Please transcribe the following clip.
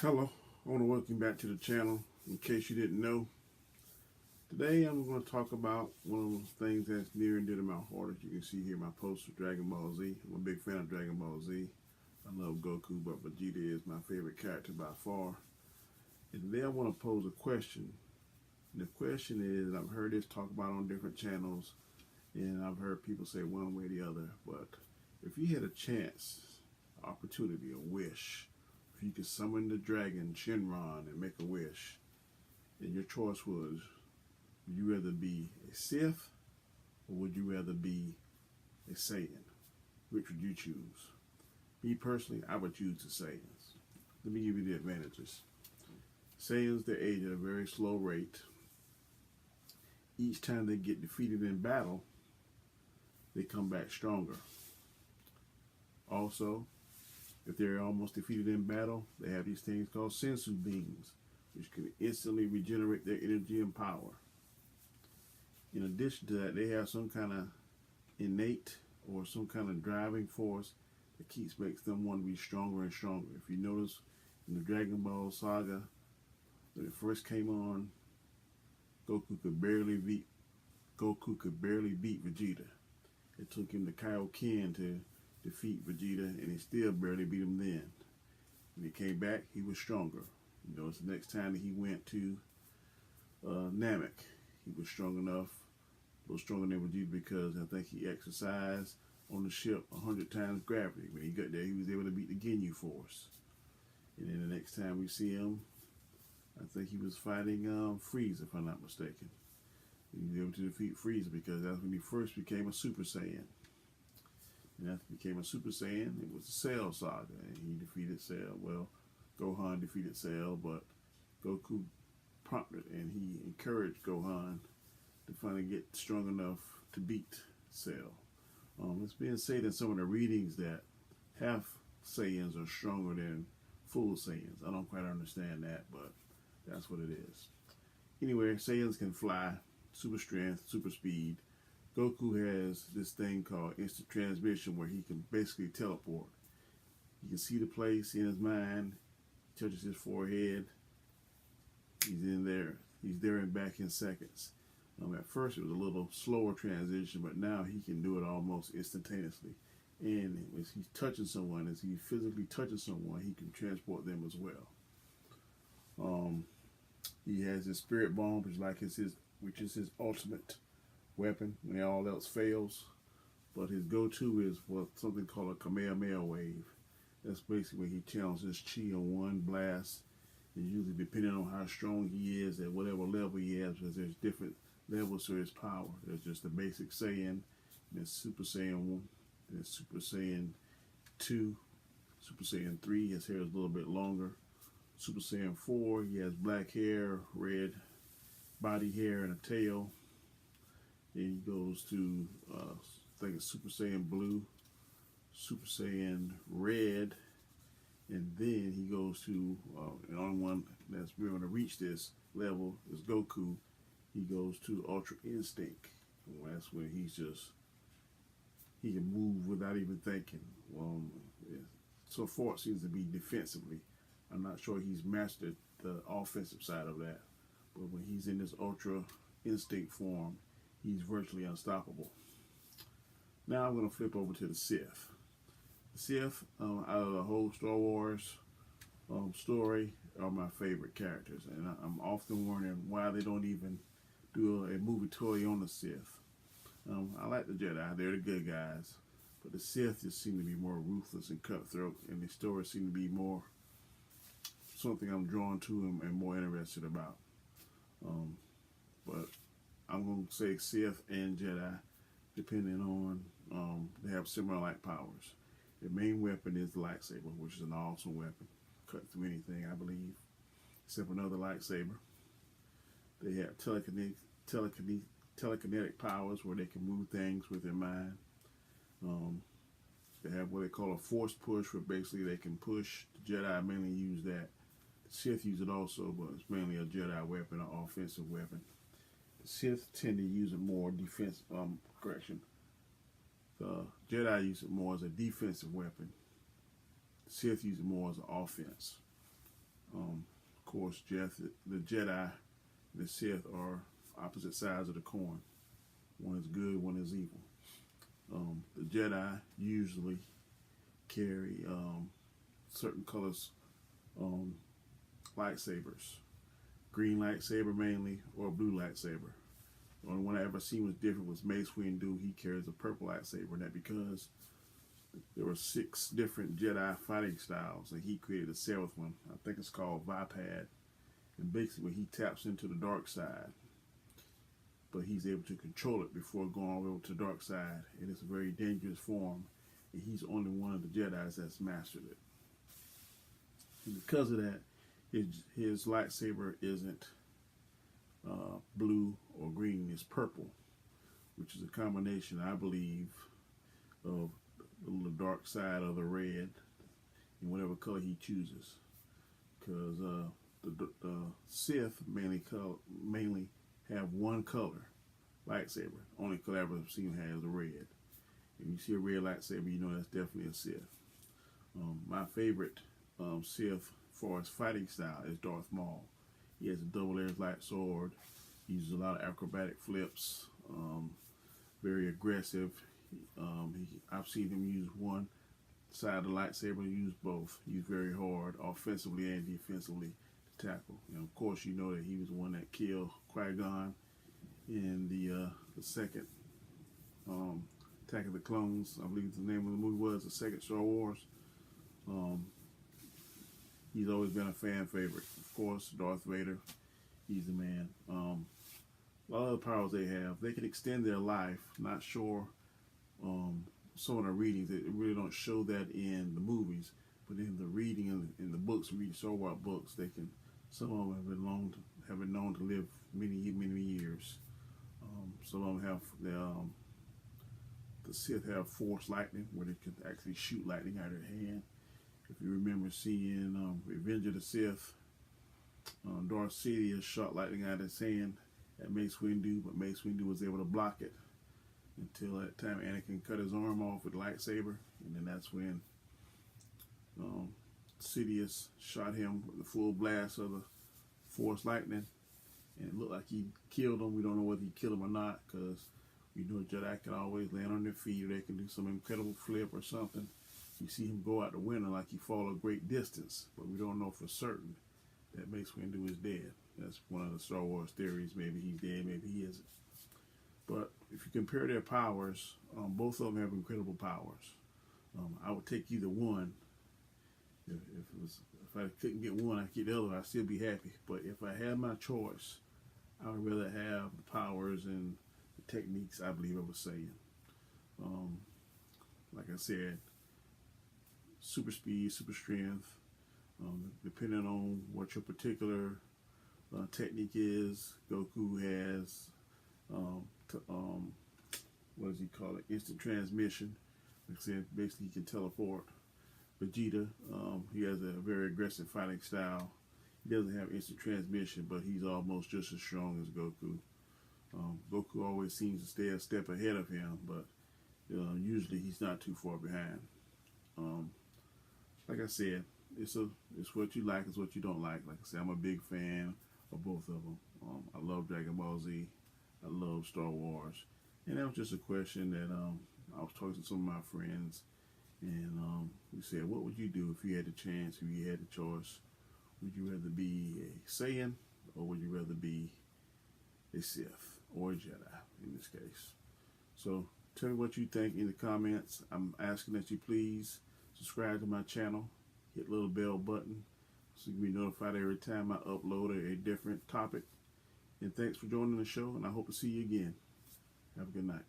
Hello, I want to welcome you back to the channel. In case you didn't know, today I'm going to talk about one of the things that's near and dear to my heart. As you can see here, my post for Dragon Ball Z. I'm a big fan of Dragon Ball Z. I love Goku, but Vegeta is my favorite character by far. And today I want to pose a question. And the question is, I've heard this talked about on different channels, and I've heard people say one way or the other, but if you had a chance, opportunity, a wish, if you could summon the dragon Shenron and make a wish, and your choice was, would you rather be a Sith or would you rather be a Saiyan? Which would you choose? Me personally, I would choose the Saiyans. Let me give you the advantages. Saiyans, they age at a very slow rate. Each time they get defeated in battle, they come back stronger. Also, if they're almost defeated in battle, they have these things called sensu beams, which can instantly regenerate their energy and power. In addition to that, they have some kind of innate or some kind of driving force that makes them want to be stronger and stronger. If you notice in the Dragon Ball saga, when it first came on, Goku could barely beat Vegeta. It took him the Kaioken to defeat Vegeta, and he still barely beat him then. When he came back, he was stronger. You know, it's the next time that he went to Namek, he was strong enough, a little stronger than Vegeta, because I think he exercised on the ship 100 times gravity. When he got there, he was able to beat the Ginyu Force. And then the next time we see him, I think he was fighting Frieza, if I'm not mistaken. He was able to defeat Frieza because that's when he first became a Super Saiyan. And after he became a Super Saiyan, it was the Cell Saga, and he defeated Cell. Well, Gohan defeated Cell, but Goku prompted and he encouraged Gohan to finally get strong enough to beat Cell. It's been said in some of the readings that half Saiyans are stronger than full Saiyans. I don't quite understand that, but that's what it is. Anyway, Saiyans can fly, super strength, super speed. Goku has this thing called instant transmission where he can basically teleport. He can see the place in his mind, touches his forehead, he's in there. He's there and back in seconds. At first it was a little slower transition, but now he can do it almost instantaneously. And as he's touching someone, as he's physically touching someone, he can transport them as well. He has his spirit bomb, which is his ultimate weapon when all else fails, but his go-to is something called a Kamehameha wave. That's basically when he channels his chi on one blast, and usually depending on how strong he is at whatever level he is, because there's different levels to his power. There's just the basic Saiyan, there's Super Saiyan 1, there's Super Saiyan 2, Super Saiyan 3, his hair is a little bit longer. Super Saiyan 4, he has black hair, red body hair, and a tail. Then he goes to, I think it's Super Saiyan Blue, Super Saiyan Red, and then he goes to, the only one that's going to reach this level is Goku. He goes to Ultra Instinct. Well, that's when he can move without even thinking. Well, so far it seems to be defensively. I'm not sure he's mastered the offensive side of that, but when he's in this Ultra Instinct form, he's virtually unstoppable. Now I'm going to flip over to the Sith. The Sith, out of the whole Star Wars story, are my favorite characters, and I'm often wondering why they don't even do a movie toy on the Sith. I like the Jedi; they're the good guys, but the Sith just seem to be more ruthless and cutthroat, and the stories seem to be more something I'm drawn to and more interested about. But I'm going to say Sith and Jedi, depending on, they have similar like powers. Their main weapon is the lightsaber, which is an awesome weapon. Cut through anything, I believe, except for another lightsaber. They have telekinetic powers where they can move things with their mind. They have what they call a force push, where basically they can push. The Jedi mainly use that. The Sith use it also, but it's mainly a Jedi weapon, an offensive weapon. The Sith tend to use it more The Jedi use it more as a defensive weapon. The Sith use it more as an offense. Of course, the Jedi and the Sith are opposite sides of the coin. One is good, one is evil. The Jedi usually carry certain colors lightsabers. Green lightsaber mainly, or blue lightsaber. The only one I ever seen was different was Mace Windu. He carries a purple lightsaber, and that because there were 6 different Jedi fighting styles, and he created a 7th one. I think it's called Vipad. And basically, he taps into the dark side, but he's able to control it before going all the way over to the dark side. It is a very dangerous form, and he's only one of the Jedis that's mastered it. And because of that, his lightsaber isn't blue or green, it's purple, which is a combination, I believe, of the dark side of the red in whatever color he chooses. Because the Sith mainly have one color lightsaber. Only color I've ever seen has a red. If you see a red lightsaber, you know that's definitely a Sith. My favorite Sith, as far as fighting style, is Darth Maul. He has a double-edged light sword. He uses a lot of acrobatic flips. Very aggressive. I've seen him use one side of the lightsaber and use both. He's very hard, offensively and defensively, to tackle. And of course, you know that he was the one that killed Qui-Gon in the second Attack of the Clones. I believe the name of the movie was the second Star Wars. He's always been a fan favorite. Of course, Darth Vader, he's the man. A lot of the powers they have, they can extend their life. Not sure some of the readings, they really don't show that in the movies, but in the reading in the books, reading Star Wars books, they can. Some of them have been known to live many years. Some of them have the Sith have Force lightning, where they can actually shoot lightning out of their hand. If you remember seeing Revenge of the Sith, Darth Sidious shot lightning out of his hand at Mace Windu, but Mace Windu was able to block it until that time Anakin cut his arm off with a lightsaber, and then that's when Sidious shot him with the full blast of the Force lightning, and it looked like he killed him. We don't know whether he killed him or not, because you know Jedi can always land on their feet, or they can do some incredible flip or something. You see him go out the window like he fall a great distance, but we don't know for certain that Mace Windu is dead. That's one of the Star Wars theories. Maybe he's dead, maybe he isn't. But if you compare their powers, both of them have incredible powers. I would take either one. If I couldn't get one, I'd get the other. I'd still be happy. But if I had my choice, I would rather have the powers and the techniques, I believe, of a Saiyan. Like I said, super speed, super strength, depending on what your particular technique is. Goku has what does he call it? Instant transmission. Like I said, basically he can teleport. Vegeta, he has a very aggressive fighting style. He doesn't have instant transmission, but he's almost just as strong as Goku. Goku always seems to stay a step ahead of him, but usually he's not too far behind. Like I said, it's what you like, it's what you don't like. Like I said, I'm a big fan of both of them. I love Dragonball Z. I love Star Wars. And that was just a question that I was talking to some of my friends, and we said, what would you do if you had the chance, if you had the choice? Would you rather be a Saiyan, or would you rather be a Sith or a Jedi in this case? So tell me what you think in the comments. I'm asking that you please subscribe to my channel, hit the little bell button so you can be notified every time I upload a different topic. And thanks for joining the show, and I hope to see you again. Have a good night.